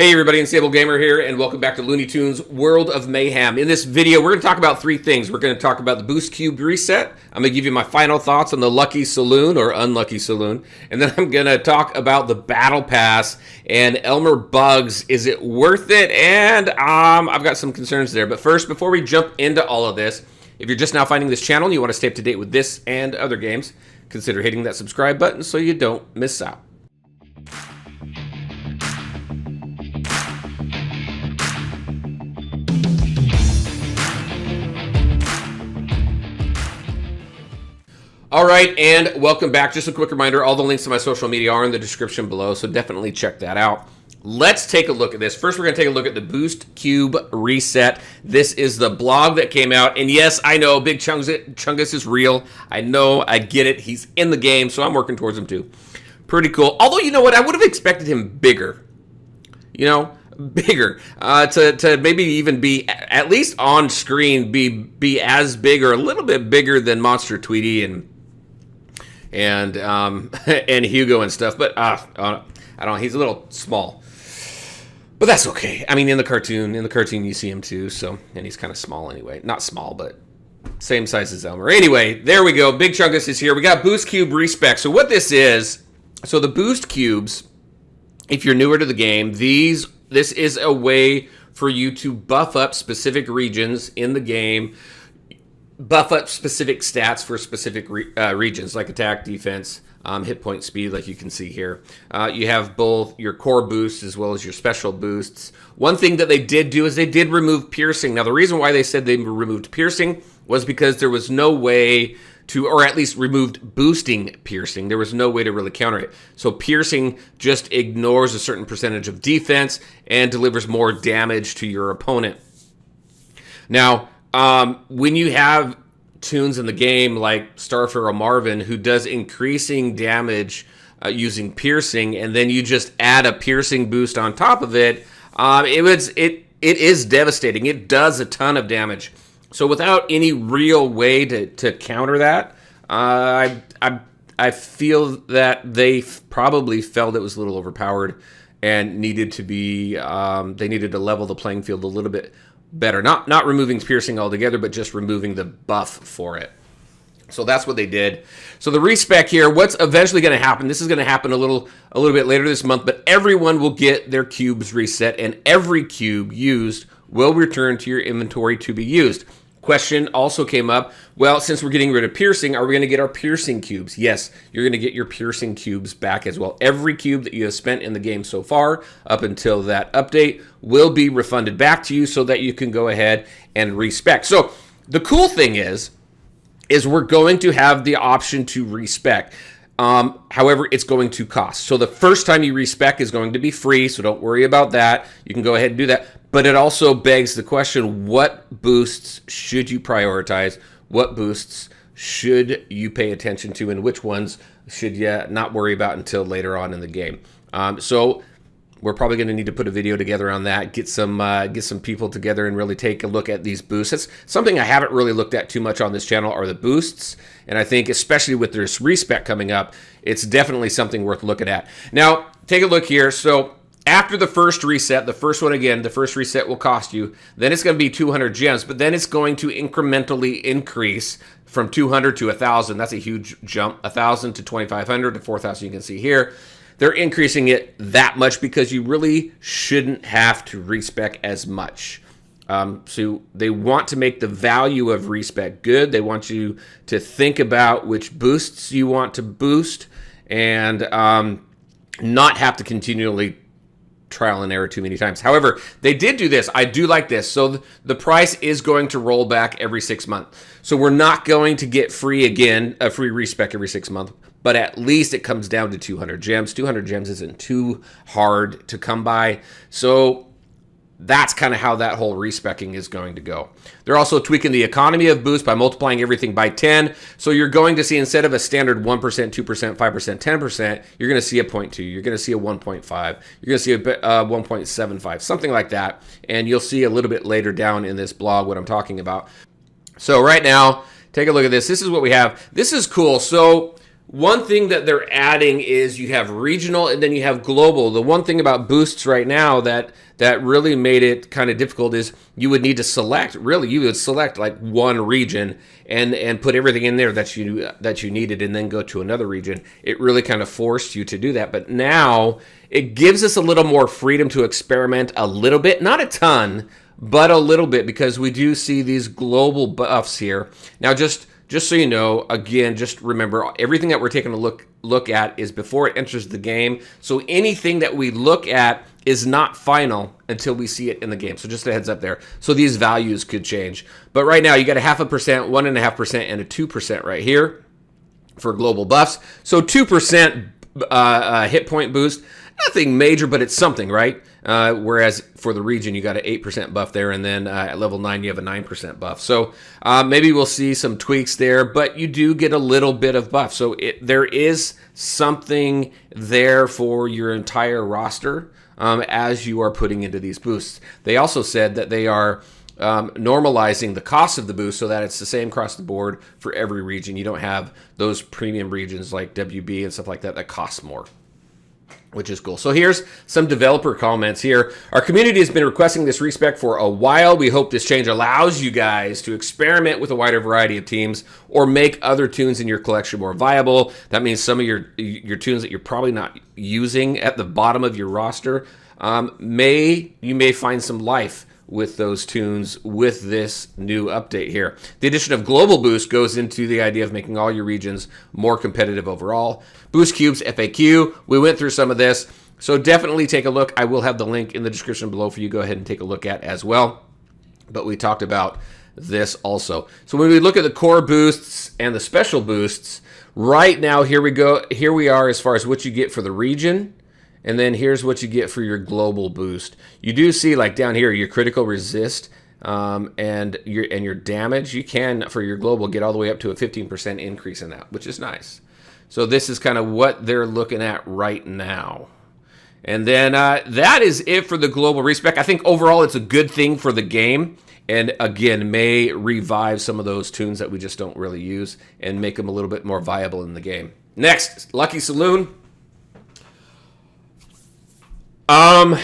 Hey everybody, Unstable Gamer here, and welcome back to Looney Tunes World of Mayhem. In this video, we're going to talk about three things. We're going to talk about the Boost Cube reset. I'm going to give you my final thoughts on the Lucky Saloon, or Unlucky Saloon. And then I'm going to talk about the Battle Pass and Elmer Bugs. Is it worth it? And I've got some concerns there. But first, before we jump into all of this, if you're just now finding this channel and you want to stay up to date with this and other games, consider hitting that subscribe button so you don't miss out. All right, and welcome back. Just a quick reminder, all the links to my social media are in the description below, so definitely check that out. Let's take a look at this. First, we're going to take a look at the Boost Cube reset. This is the blog that came out, and yes, I know Big Chungus is real. I know, I get it. He's in the game, so I'm working towards him too. Pretty cool. Although, you know what? I would have expected him bigger. You know? Bigger, to maybe even be, at least on screen, be as big or a little bit bigger than Monster Tweety and Hugo and stuff, but I don't know, he's a little small, but that's okay. I mean, in the cartoon you see him too, so, and he's kind of small anyway. Not small, but same size as Elmer. Anyway, there we go. Big Chungus is here. We got Boost Cube Respec. So what this is, so the Boost Cubes, if you're newer to the game, this is a way for you to buff up specific regions in the game, buff up specific stats for specific regions, like attack, defense, hit point, speed, like you can see here. You have both your core boosts as well as your special boosts. One thing that they did do is they did remove piercing. Now, the reason why they said they removed piercing was because there was no way to, or at least removed boosting piercing. There was no way to really counter it. So piercing just ignores a certain percentage of defense and delivers more damage to your opponent. Now, when you have tunes in the game like Starfire or Marvin, who does increasing damage using piercing, and then you just add a piercing boost on top of it, it is devastating. It does a ton of damage. So without any real way to counter that, I feel that they probably felt it was a little overpowered and needed to be, they needed to level the playing field a little bit better. Not removing piercing altogether, but just removing the buff for it. So that's what they did. So the respec here, what's eventually going to happen, this is going to happen a little bit later this month, but everyone will get their cubes reset, and every cube used will return to your inventory to be used. Question also came up, well, since we're getting rid of piercing, are we going to get our piercing cubes? Yes, you're going to get your piercing cubes back as well. Every cube that you have spent in the game so far, up until that update, will be refunded back to you so that you can go ahead and respec. So the cool thing is we're going to have the option to respec. However, it's going to cost. So the first time you respec is going to be free, so don't worry about that. You can go ahead and do that. But it also begs the question, what boosts should you prioritize? What boosts should you pay attention to, and which ones should you not worry about until later on in the game? So we're probably going to need to put a video together on that, get some people together and really take a look at these boosts. That's something I haven't really looked at too much on this channel, are the boosts. And I think especially with this respec coming up, it's definitely something worth looking at. Now, take a look here. So after the first reset, the first one again, the first reset will cost you. Then it's going to be 200 gems, but then it's going to incrementally increase from 200 to 1,000. That's a huge jump. 1,000 to 2,500 to 4,000. You can see here. They're increasing it that much because you really shouldn't have to respec as much. So they want to make the value of respec good. They want you to think about which boosts you want to boost and not have to continually trial and error too many times. However, they did do this. I do like this. So the price is going to roll back every 6 months. So we're not going to get free again, a free respec every 6 months, but at least it comes down to 200 gems. 200 gems isn't too hard to come by. So that's kind of how that whole respecking is going to go. They're also tweaking the economy of boost by multiplying everything by 10. So you're going to see, instead of a standard 1%, 2%, 5%, 10%, you're going to see a 0.2. You're going to see a 1.5. You're going to see a 1.75, something like that. And you'll see a little bit later down in this blog what I'm talking about. So right now, take a look at this. This is what we have. This is cool. So One thing that they're adding is you have regional and then you have global. The one thing about boosts right now that really made it kind of difficult is you would need to select. Really, you would select like one region and put everything in there that you needed, and then go to another region. It really kind of forced you to do that. But now it gives us a little more freedom to experiment a little bit, not a ton, but a little bit, because we do see these global buffs here. Now, just so you know, again, just remember, everything that we're taking a look at is before it enters the game. So anything that we look at is not final until we see it in the game. So just a heads up there. So these values could change. But right now, you got a 0.5%, 1.5%, and a 2% right here for global buffs. So 2% hit point boost. Nothing major, but it's something, right? Whereas for the region, you got an 8% buff there, and then at level 9, you have a 9% buff. So maybe we'll see some tweaks there, but you do get a little bit of buff. So there is something there for your entire roster as you are putting into these boosts. They also said that they are normalizing the cost of the boost so that it's the same across the board for every region. You don't have those premium regions like WB and stuff like that cost more, which is cool. So here's some developer comments here. Our community has been requesting this Respec for a while. We hope this change allows you guys to experiment with a wider variety of teams or make other tunes in your collection more viable. That means some of your tunes that you're probably not using at the bottom of your roster, you may find some life with those tunes with this new update here. The addition of Global Boost goes into the idea of making all your regions more competitive overall. Boost Cubes FAQ, we went through some of this, so definitely take a look. I will have the link in the description below for you to go ahead and take a look at as well. But we talked about this also. So when we look at the core boosts and the special boosts, right now, here we go. Here we are as far as what you get for the region. And then here's what you get for your global boost. You do see, like down here, your critical resist and your damage. You can, for your global, get all the way up to a 15% increase in that, which is nice. So this is kind of what they're looking at right now. And then that is it for the global respec. I think overall it's a good thing for the game. And again, may revive some of those tunes that we just don't really use and make them a little bit more viable in the game. Next, Lucky Saloon. I'm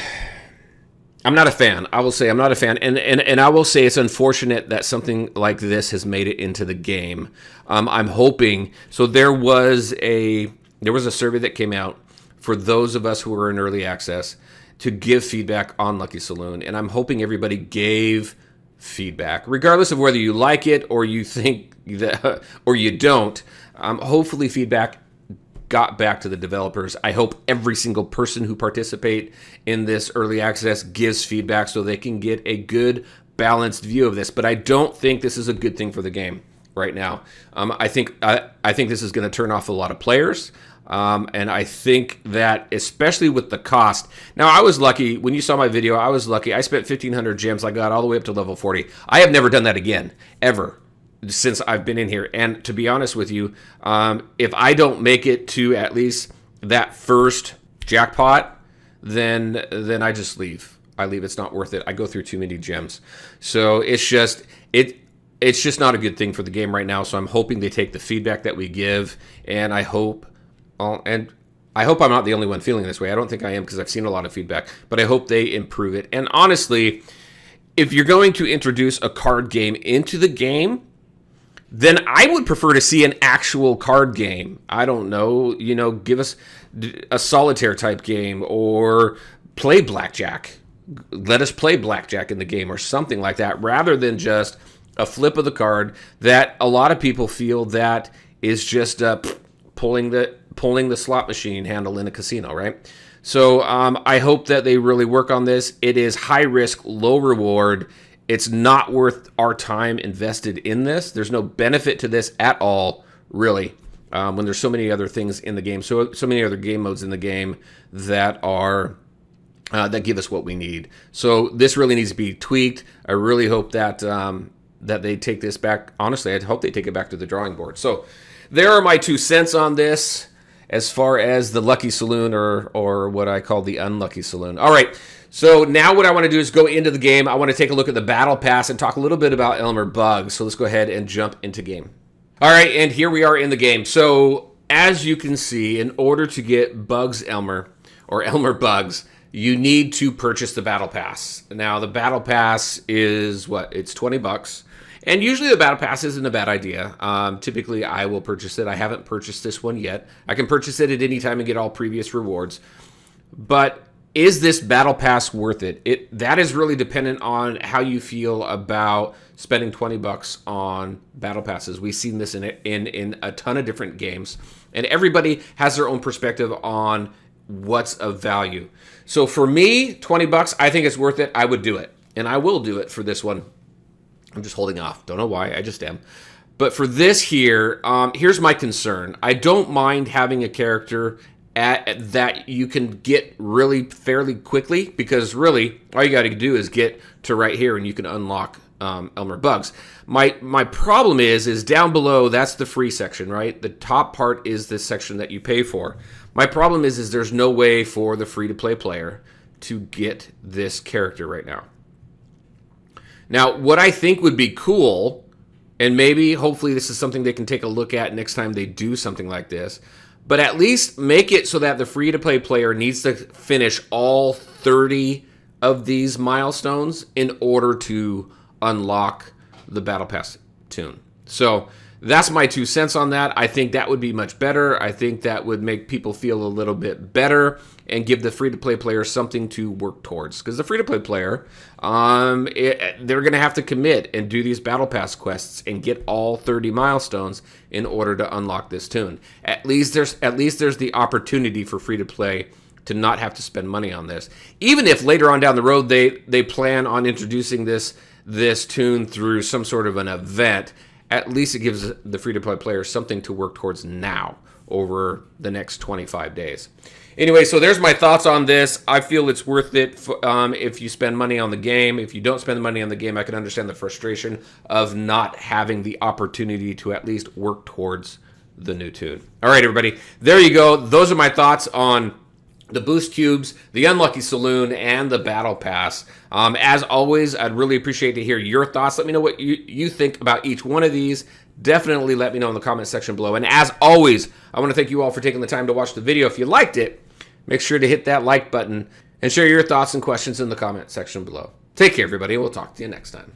not a fan. I will say I'm not a fan, and I will say it's unfortunate that something like this has made it into the game. I'm hoping. So there was a survey that came out for those of us who were in early access to give feedback on Lucky Saloon, and I'm hoping everybody gave feedback, regardless of whether you like it or you think that or you don't. Hopefully, feedback got back to the developers. I hope every single person who participate in this early access gives feedback so they can get a good balanced view of this. But I don't think this is a good thing for the game right now. I think this is going to turn off a lot of players. And I think that especially with the cost. Now, I was lucky. When you saw my video, I was lucky. I spent 1,500 gems. I got all the way up to level 40. I have never done that again, ever, since I've been in here. And to be honest with you, if I don't make it to at least that first jackpot, then I just leave. I leave. It's not worth it. I go through too many gems. So it's just not a good thing for the game right now. So I'm hoping they take the feedback that we give, and I hope I'm not the only one feeling this way. I don't think I am, because I've seen a lot of feedback, but I hope they improve it. And honestly, if you're going to introduce a card game into the game, then I would prefer to see an actual card game. I don't know, give us a solitaire type game or play blackjack. Let us play blackjack in the game or something like that, rather than just a flip of the card that a lot of people feel that is just pulling the slot machine handle in a casino, right? So I hope that they really work on this. It is high risk, low reward. It's not worth our time invested in this. There's no benefit to this at all, really, when there's so many other things in the game, so many other game modes in the game that are that give us what we need. So this really needs to be tweaked. I really hope that that they take this back. Honestly, I hope they take it back to the drawing board. So there are my 2 cents on this as far as the Lucky Saloon or what I call the Unlucky Saloon. All right. So now what I want to do is go into the game. I want to take a look at the Battle Pass and talk a little bit about Elmer bugs. So let's go ahead and jump into game. All right, and here we are in the game. So as you can see, in order to get Bugs Elmer, or Elmer Bugs, you need to purchase the Battle Pass. Now, the Battle Pass is what? It's $20. And usually the Battle Pass isn't a bad idea. Typically, I will purchase it. I haven't purchased this one yet. I can purchase it at any time and get all previous rewards. But is this Battle Pass worth it? That is really dependent on how you feel about spending $20 on Battle Passes. We've seen this in a ton of different games. And everybody has their own perspective on what's of value. So for me, $20, I think it's worth it. I would do it. And I will do it for this one. I'm just holding off. Don't know why. I just am. But for this here, here's my concern. I don't mind having a character that you can get really fairly quickly, because really all you got to do is get to right here and you can unlock Elmer Bugs. My problem is down below, that's the free section, right? The top part is this section that you pay for. My problem is there's no way for the free-to-play player to get this character right now. Now, what I think would be cool, and maybe, hopefully, this is something they can take a look at next time they do something like this, but at least make it so that the free-to-play player needs to finish all 30 of these milestones in order to unlock the Battle Pass tune. So that's my 2 cents on that. I think that would be much better. I think that would make people feel a little bit better and give the free-to-play player something to work towards. Because the free-to-play player, they're going to have to commit and do these Battle Pass quests and get all 30 milestones in order to unlock this tune. At least there's the opportunity for free-to-play to not have to spend money on this. Even if later on down the road they plan on introducing this tune through some sort of an event, at least it gives the free-to-play player something to work towards now over the next 25 days. Anyway, so there's my thoughts on this. I feel it's worth it if you spend money on the game. If you don't spend the money on the game, I can understand the frustration of not having the opportunity to at least work towards the new tune. All right, everybody. There you go. Those are my thoughts on the boost cubes, the unlucky saloon, and the battle pass. As always, I'd really appreciate to hear your thoughts. Let me know what you think about each one of these. Definitely let me know in the comment section below. And as always, I want to thank you all for taking the time to watch the video. If you liked it, make sure to hit that like button and share your thoughts and questions in the comment section below. Take care, everybody. We'll talk to you next time.